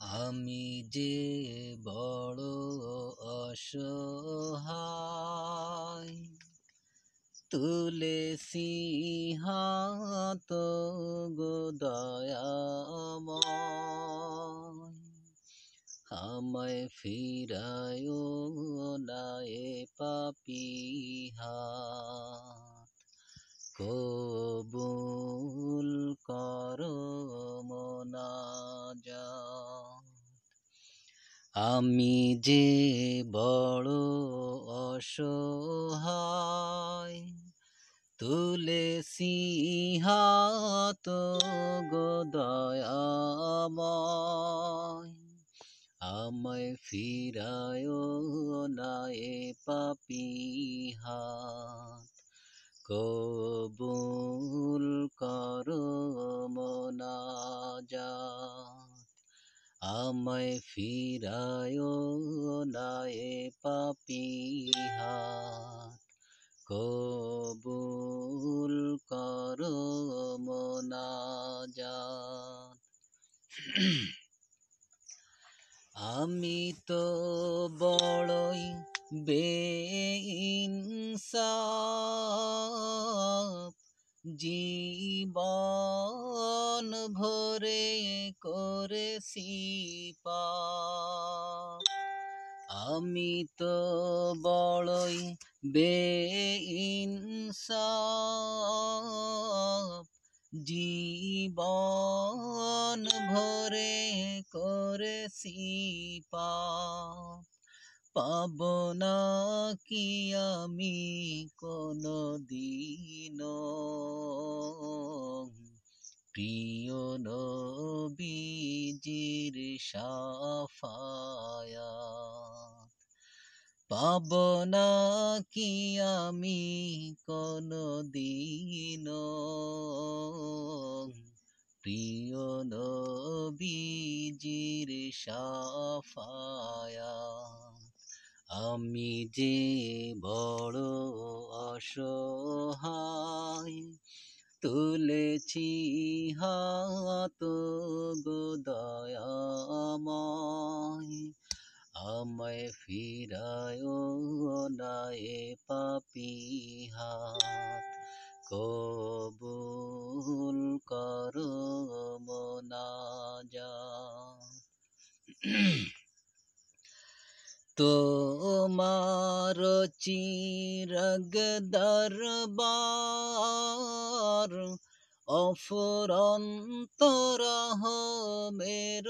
আমি যে বড় অসহায়, তুলেছি হাত গো দয়াময়, আমায় ফিরায়ো না এ পাপী হাত। কবুল করো মোনাজাত। আমি যে বড় অসহায়, তুলেছি হাত গো দয়াময়, আমায় ফিরায়ো না এ পাপী হাত। কবুল করো মোনাজাত। আমায় ফিরায়ো না এ পাপী হাত। কবুল করো মোনাজাত। আমি তো বড়ই বেইনসাফ, জীবন ভরে করেছি পাপ। আমি তো বড়ই বেইনসাফ, জীবন ভরে করেছি পাপ। পাব না কি আমি কোনো দিনও প্রিয় নবীজির শাফায়াত। পাব না কি আমি কোনো দিনও প্রিয় নবীজির শাফায়াত। আমি যে বড় অসহায়, তুলেছি হাত গো দয়াময়, আমায় ফিরায়ো না এ পাপী হাত। কবুল করো মোনাজাত। তোমার চিরগ দরবার, অফুরন্ত রহমের